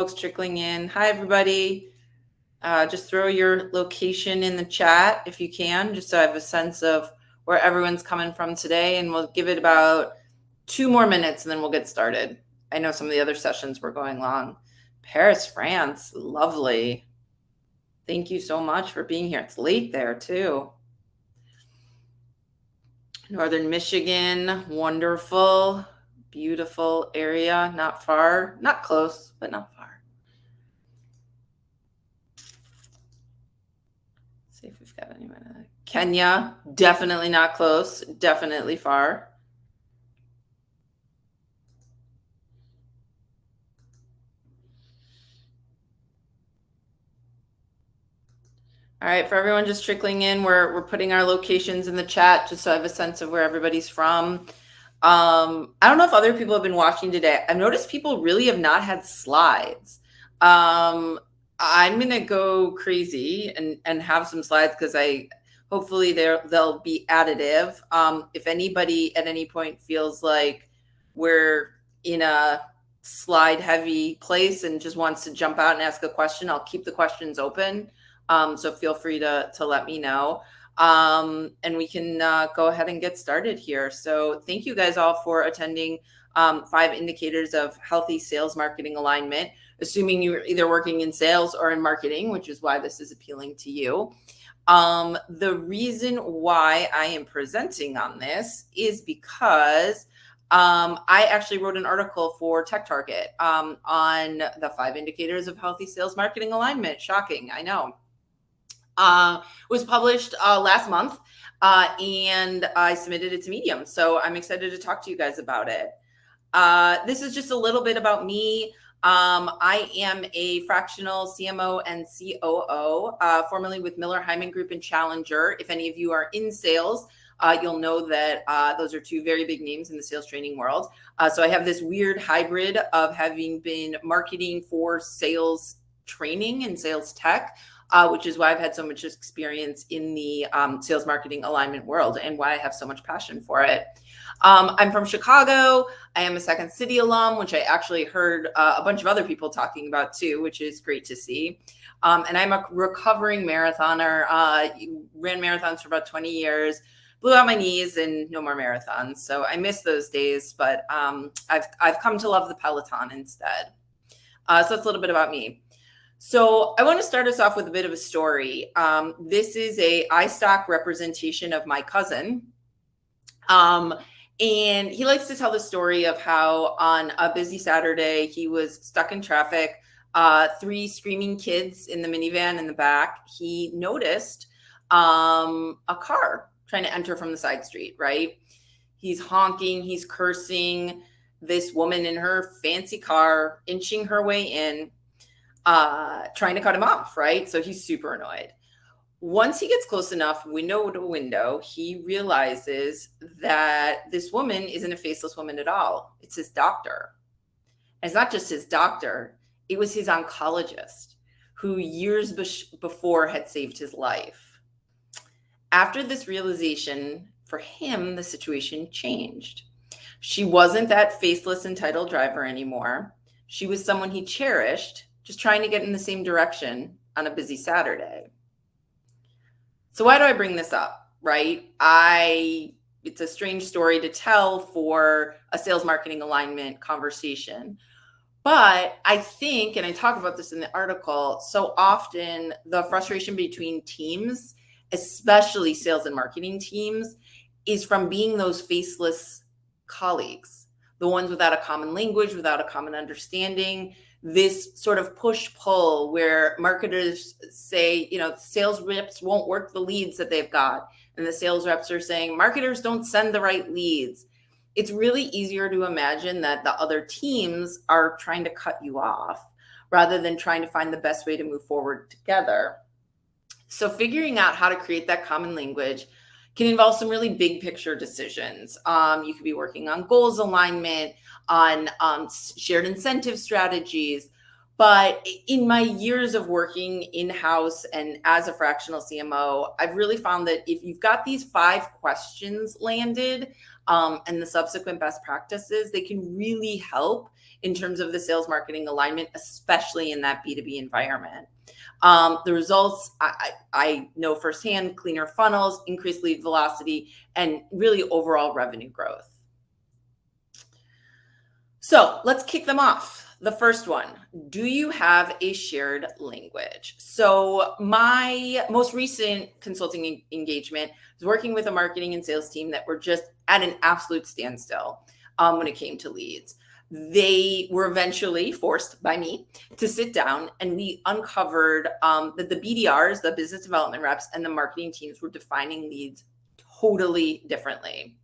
folks trickling in. Hi, everybody. Just throw your location in the chat if you can, just so I have a sense of where everyone's coming from today. And we'll give it about 2 more minutes and then we'll get started. I know some of the other sessions were going long. Paris, France, lovely. Thank you so much for being here. It's late there too. Northern Michigan, wonderful, beautiful area, not far, not close, but not far. See if we've got anyone. Kenya, definitely not close, definitely far. All right, for everyone just trickling in, we're putting our locations in the chat just so I have a sense of where everybody's from. I don't know if other people have been watching today. I've noticed people really have not had slides. I'm gonna go crazy and have some slides because hopefully they'll be additive. If anybody at any point feels like we're in a slide heavy place and just wants to jump out and ask a question, I'll keep the questions open. So feel free to let me know. And we can go ahead and get started here. So thank you guys all for attending 5 indicators of healthy sales marketing alignment, assuming you're either working in sales or in marketing, which is why this is appealing to you. The reason why I am presenting on this is because I actually wrote an article for Tech Target on the 5 indicators of healthy sales marketing alignment. Shocking, I know. Was published last month, and I submitted it to Medium. So I'm excited to talk to you guys about it. This is just a little bit about me. I am a fractional CMO and COO, formerly with Miller Hyman Group and Challenger. If any of you are in sales, you'll know that those are 2 very big names in the sales training world. So I have this weird hybrid of having been marketing for sales training and sales tech, which is why I've had so much experience in the sales marketing alignment world and why I have so much passion for it. I'm from Chicago. I am a Second City alum, which I actually heard a bunch of other people talking about too, which is great to see. And I'm a recovering marathoner. Ran marathons for about 20 years, blew out my knees and no more marathons. So I miss those days, but I've come to love the Peloton instead. So that's a little bit about me. So I want to start us off with a bit of a story. This is a iStock representation of my cousin. And he likes to tell the story of how on a busy Saturday, he was stuck in traffic, 3 screaming kids in the minivan in the back. He noticed a car trying to enter from the side street, right? He's honking, he's cursing, this woman in her fancy car, inching her way in, trying to cut him off, right? So he's super annoyed. Once he gets close enough, window to window, he realizes that this woman isn't a faceless woman at all. It's his doctor. And it's not just his doctor. It was his oncologist who years before had saved his life. After this realization, for him, the situation changed. She wasn't that faceless, entitled driver anymore. She was someone he cherished, just trying to get in the same direction on a busy Saturday. So why do I bring this up, right? It's a strange story to tell for a sales marketing alignment conversation. But I think, and I talk about this in the article, so often the frustration between teams, especially sales and marketing teams, is from being those faceless colleagues, the ones without a common language, without a common understanding, this sort of push-pull where marketers say, sales reps won't work the leads that they've got. And the sales reps are saying, marketers don't send the right leads. It's really easier to imagine that the other teams are trying to cut you off rather than trying to find the best way to move forward together. So figuring out how to create that common language can involve some really big picture decisions. You could be working on goals alignment, on shared incentive strategies. But in my years of working in-house and as a fractional CMO, I've really found that if you've got these 5 questions landed and the subsequent best practices, they can really help in terms of the sales marketing alignment, especially in that B2B environment. The results, I know firsthand: cleaner funnels, increased lead velocity, and really overall revenue growth. So let's kick them off. The first one, do you have a shared language? So my most recent consulting engagement was working with a marketing and sales team that were just at an absolute standstill when it came to leads. They were eventually forced by me to sit down, and we uncovered that the BDRs, the business development reps, and the marketing teams were defining leads totally differently.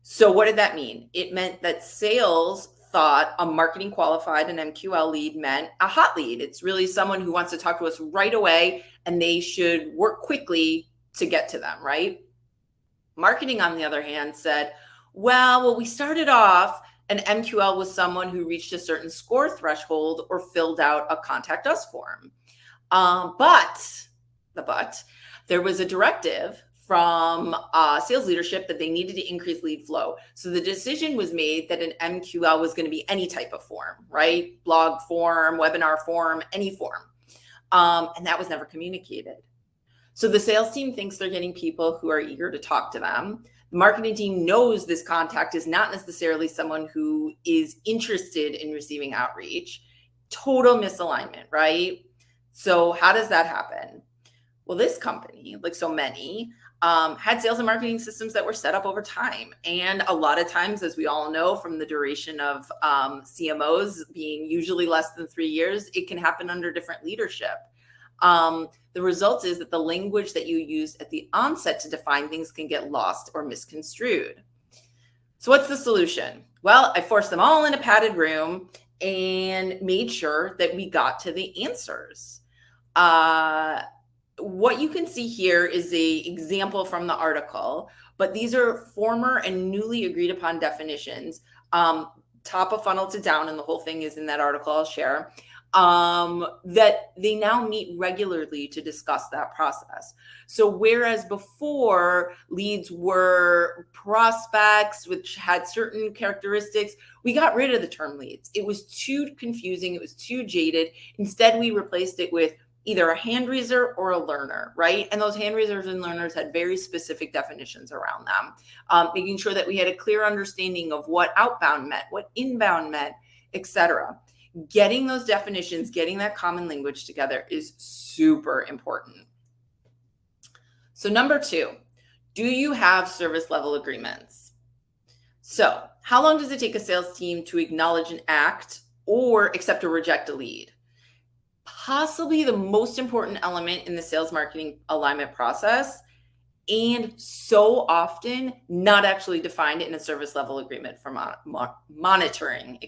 So what did that mean? It meant that sales thought a marketing qualified and MQL lead meant a hot lead. It's really someone who wants to talk to us right away, and they should work quickly to get to them, right? Marketing, on the other hand, said, well, we started off, an MQL was someone who reached a certain score threshold or filled out a contact us form. But there was a directive from sales leadership that they needed to increase lead flow. So the decision was made that an MQL was going to be any type of form, right? Blog form, webinar form, any form. And that was never communicated. So the sales team thinks they're getting people who are eager to talk to them. The marketing team knows this contact is not necessarily someone who is interested in receiving outreach. Total misalignment, right? So how does that happen? Well, this company, like so many, had sales and marketing systems that were set up over time. And a lot of times, as we all know from the duration of CMOs being usually less than 3 years, it can happen under different leadership. The result is that the language that you used at the onset to define things can get lost or misconstrued. So what's the solution? Well, I forced them all in a padded room and made sure that we got to the answers. What you can see here is an example from the article, but these are former and newly agreed upon definitions, top of funnel to down, and the whole thing is in that article I'll share, that they now meet regularly to discuss that process. So whereas before leads were prospects, which had certain characteristics, we got rid of the term leads. It was too confusing. It was too jaded. Instead, we replaced it with either a hand raiser or a learner, right? And those hand raisers and learners had very specific definitions around them, making sure that we had a clear understanding of what outbound meant, what inbound meant, etc. Getting those definitions, getting that common language together is super important. So number 2, do you have service level agreements? So how long does it take a sales team to acknowledge an act or accept or reject a lead? Possibly the most important element in the sales marketing alignment process, and so often not actually defined in a service level agreement for monitoring,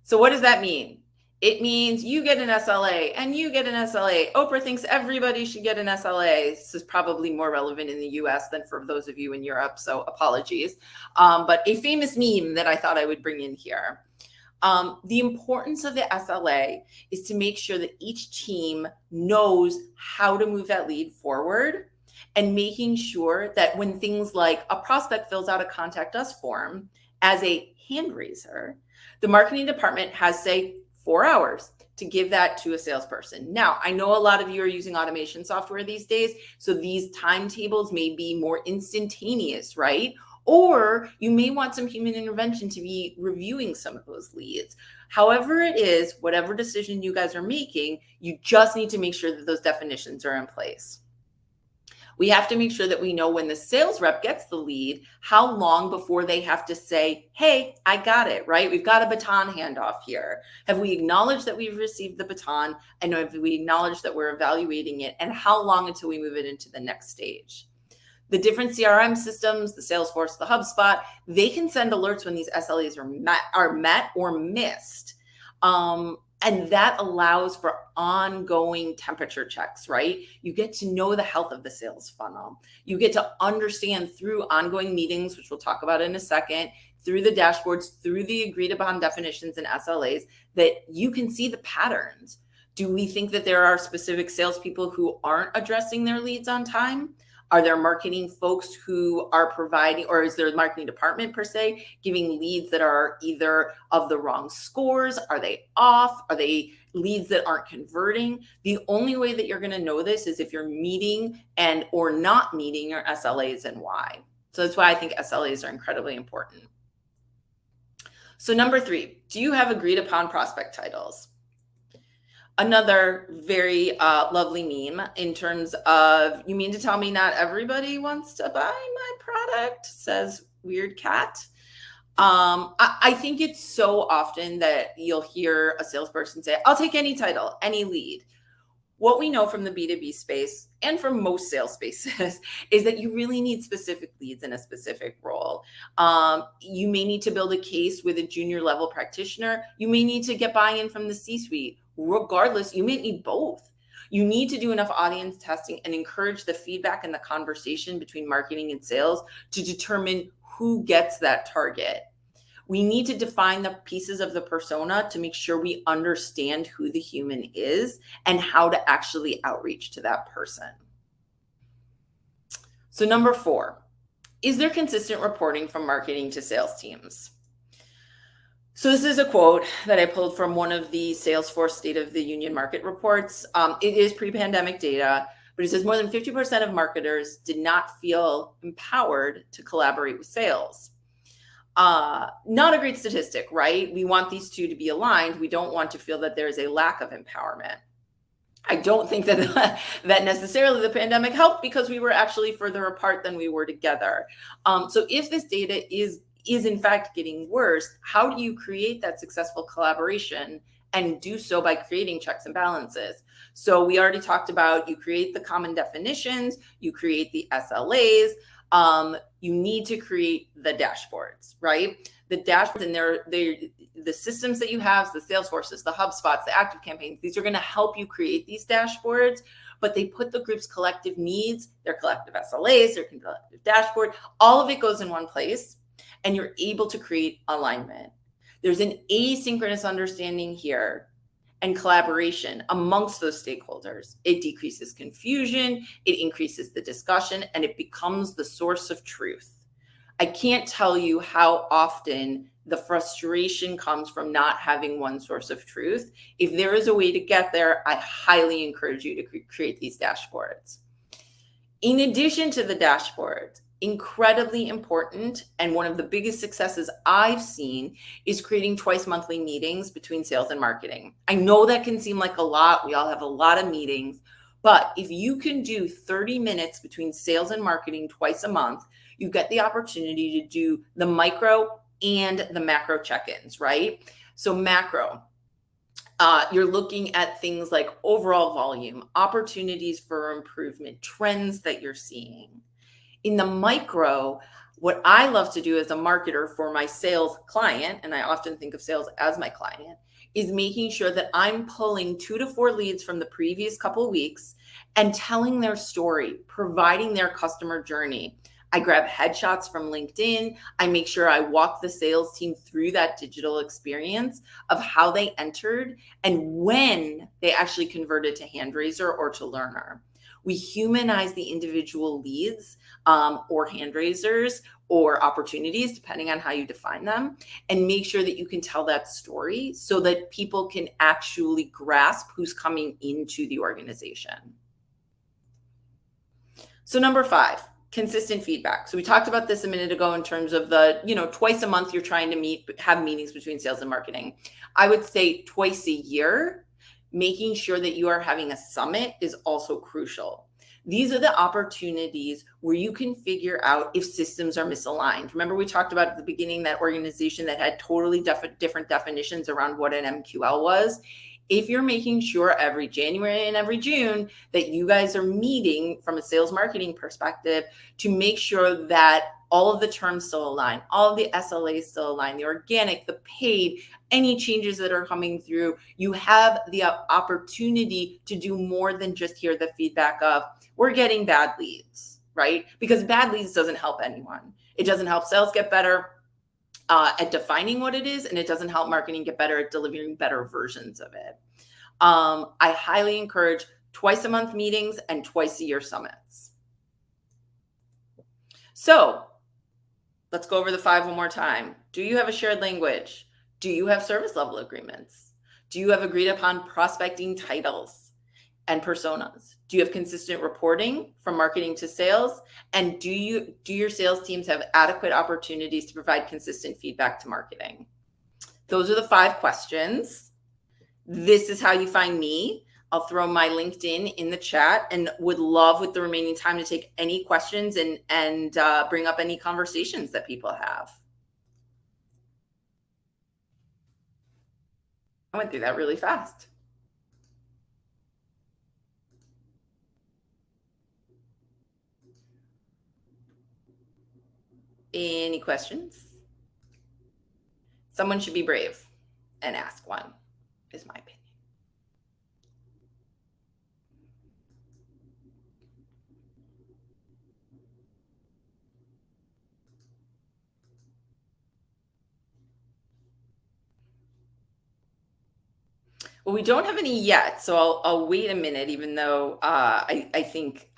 So what does that mean? It means you get an SLA and you get an SLA. Oprah thinks everybody should get an SLA. This is probably more relevant in the US than for those of you in Europe, so apologies. But a famous meme that I thought I would bring in here. The importance of the SLA is to make sure that each team knows how to move that lead forward, and making sure that when things like a prospect fills out a contact us form as a hand raiser, the marketing department has, say, 4 hours to give that to a salesperson. Now, I know a lot of you are using automation software these days, so these timetables may be more instantaneous, right? Or you may want some human intervention to be reviewing some of those leads. However it is, whatever decision you guys are making, you just need to make sure that those definitions are in place. We have to make sure that we know when the sales rep gets the lead, how long before they have to say, hey, I got it, right? We've got a baton handoff here. Have we acknowledged that we've received the baton? And have we acknowledged that we're evaluating it? And how long until we move it into the next stage? The different CRM systems, the Salesforce, the HubSpot, they can send alerts when these SLAs are met or missed. And that allows for ongoing temperature checks, right? You get to know the health of the sales funnel. You get to understand through ongoing meetings, which we'll talk about in a second, through the dashboards, through the agreed upon definitions and SLAs, that you can see the patterns. Do we think that there are specific salespeople who aren't addressing their leads on time? Are there marketing folks who are providing, or is there a marketing department per se, giving leads that are either of the wrong scores? Are they off? Are they leads that aren't converting? The only way that you're going to know this is if you're meeting and or not meeting your SLAs, and why. So that's why I think SLAs are incredibly important. So number 3, do you have agreed upon prospect titles? Another very lovely meme in terms of, you mean to tell me not everybody wants to buy my product, says Weird Cat. I think it's so often that you'll hear a salesperson say, I'll take any title, any lead. What we know from the B2B space and from most sales spaces is that you really need specific leads in a specific role. You may need to build a case with a junior level practitioner. You may need to get buy-in from the C-suite. Regardless, you may need both. You need to do enough audience testing and encourage the feedback and the conversation between marketing and sales to determine who gets that target. We need to define the pieces of the persona to make sure we understand who the human is and how to actually outreach to that person. So number 4, is there consistent reporting from marketing to sales teams? So this is a quote that I pulled from one of the Salesforce State of the Union market reports. It is pre-pandemic data, but it says more than 50% of marketers did not feel empowered to collaborate with sales. Not a great statistic, right? We want these two to be aligned. We don't want to feel that there's a lack of empowerment. I don't think that that necessarily the pandemic helped, because we were actually further apart than we were together. So if this data is in fact getting worse, how do you create that successful collaboration and do so by creating checks and balances? So we already talked about, you create the common definitions, you create the SLAs, you need to create the dashboards, right? The dashboards, and they're the systems that you have, the Salesforces, the HubSpots, the Active Campaigns, these are going to help you create these dashboards, but they put the group's collective needs, their collective SLAs, their collective dashboard, all of it goes in one place, and you're able to create alignment. There's an asynchronous understanding here and collaboration amongst those stakeholders. It decreases confusion, it increases the discussion, and it becomes the source of truth. I can't tell you how often the frustration comes from not having one source of truth. If there is a way to get there, I highly encourage you to create these dashboards. In addition to the dashboards, incredibly important, and one of the biggest successes I've seen is creating twice monthly meetings between sales and marketing. I know that can seem like a lot. We all have a lot of meetings, but if you can do 30 minutes between sales and marketing twice a month, you get the opportunity to do the micro and the macro check-ins, right? So macro, you're looking at things like overall volume, opportunities for improvement, trends that you're seeing. In the micro, what I love to do as a marketer for my sales client, and I often think of sales as my client, is making sure that I'm pulling 2 to 4 leads from the previous couple of weeks and telling their story, providing their customer journey. I grab headshots from LinkedIn. I make sure I walk the sales team through that digital experience of how they entered and when they actually converted to hand raiser or to learner. We humanize the individual leads or hand raisers or opportunities, depending on how you define them, and make sure that you can tell that story so that people can actually grasp who's coming into the organization. So number 5, consistent feedback. So we talked about this a minute ago in terms of the, twice a month you're trying to have meetings between sales and marketing. I would say twice a year, making sure that you are having a summit is also crucial. These are the opportunities where you can figure out if systems are misaligned. Remember, we talked about at the beginning that organization that had totally different definitions around what an MQL was. If you're making sure every January and every June that you guys are meeting from a sales marketing perspective to make sure that all of the terms still align, all of the SLAs still align, the organic, the paid, any changes that are coming through, you have the opportunity to do more than just hear the feedback of, we're getting bad leads, right? Because bad leads doesn't help anyone. It doesn't help sales get better at defining what it is, and it doesn't help marketing get better at delivering better versions of it. I highly encourage twice a month meetings and twice a year summits. So let's go over the five one more time. Do you have a shared language? Do you have service level agreements? Do you have agreed upon prospecting titles and personas? Do you have consistent reporting from marketing to sales? And do your sales teams have adequate opportunities to provide consistent feedback to marketing? Those are the five questions. This is how you find me. I'll throw my LinkedIn in the chat and would love with the remaining time to take any questions and bring up any conversations that people have. I went through that really fast. Any questions? Someone should be brave and ask one, is my opinion. Well, we don't have any yet, so I'll wait a minute, even though I think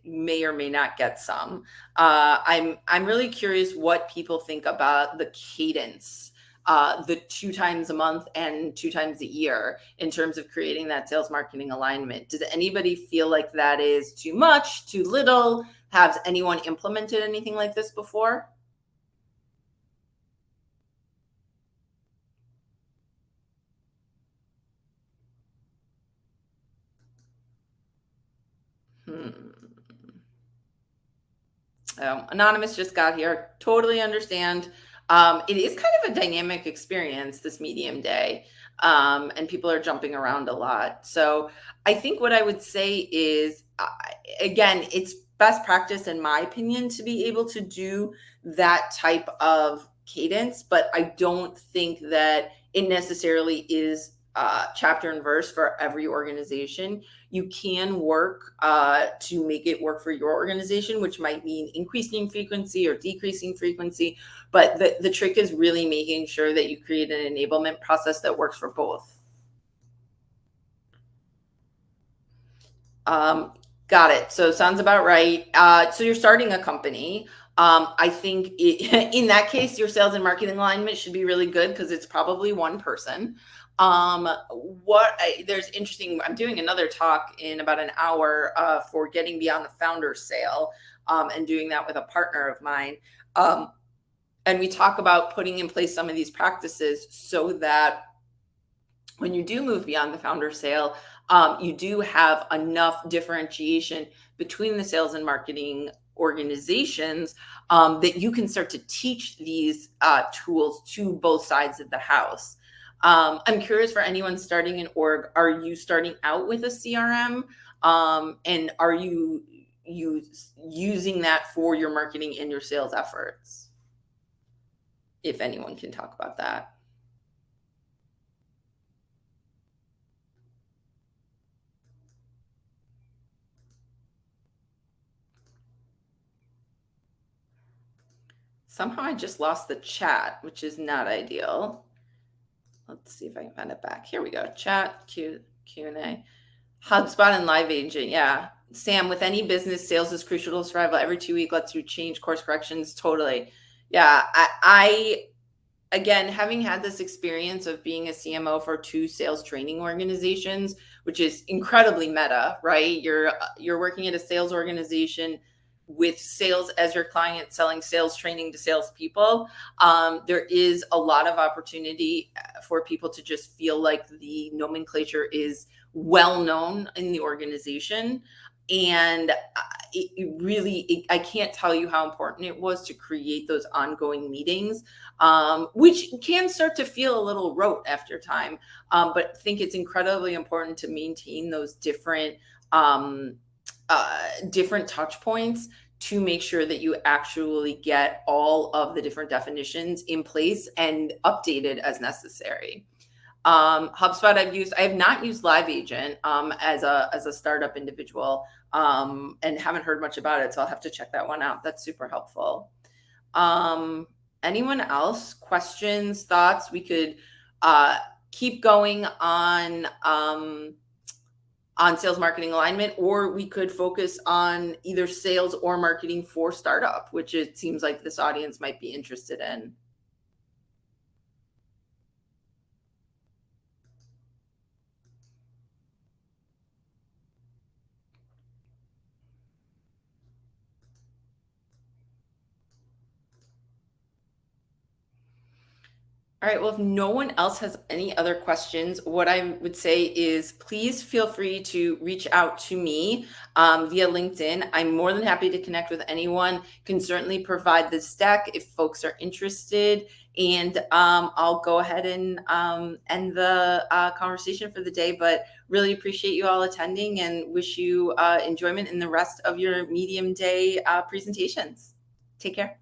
may or may not get some. I'm really curious what people think about the cadence, the 2 times a month and 2 times a year in terms of creating that sales marketing alignment. Does anybody feel like that is too much, too little? Has anyone implemented anything like this before? Hmm. Anonymous just got here. Totally understand. It is kind of a dynamic experience, this medium day, and people are jumping around a lot. So I think what I would say is, again, it's best practice, in my opinion, to be able to do that type of cadence, but I don't think that it necessarily is chapter and verse for every organization. You can work to make it work for your organization, which might mean increasing frequency or decreasing frequency. But the trick is really making sure that you create an enablement process that works for both. Um, got it. So sounds about right. So you're starting a company. I think in that case, your sales and marketing alignment should be really good because it's probably one person. There's interesting. I'm doing another talk in about an hour for getting beyond the founder sale, and doing that with a partner of mine. And we talk about putting in place some of these practices so that when you do move beyond the founder sale, you do have enough differentiation between the sales and marketing organizations that you can start to teach these tools to both sides of the house. I'm curious, for anyone starting an org, are you starting out with a CRM? And are you using that for your marketing and your sales efforts? If anyone can talk about that. Somehow I just lost the chat, which is not ideal. Let's see if I can find it back. Here we go. Chat, Q&A. HubSpot and Live Agent. Yeah. Sam, with any business, sales is crucial to survival. Every 2 weeks lets you change course corrections. Totally. Yeah. I again, having had this experience of being a CMO for 2 sales training organizations, which is incredibly meta, right? You're working at a sales organization with sales as your client, selling sales training to salespeople. There is a lot of opportunity for people to just feel like the nomenclature is well known in the organization. And I can't tell you how important it was to create those ongoing meetings, which can start to feel a little rote after time. But I think it's incredibly important to maintain those different touch points to make sure that you actually get all of the different definitions in place and updated as necessary. HubSpot I have not used Live Agent as a startup individual, and haven't heard much about it, so I'll have to check that one out. That's super helpful. Anyone else? Questions, thoughts? We could keep going on on sales marketing alignment, or we could focus on either sales or marketing for startup, which it seems like this audience might be interested in. All right. Well, if no one else has any other questions, what I would say is please feel free to reach out to me via LinkedIn. I'm more than happy to connect with anyone. Can certainly provide this deck if folks are interested. And I'll go ahead and end the conversation for the day. But really appreciate you all attending and wish you enjoyment in the rest of your medium day presentations. Take care.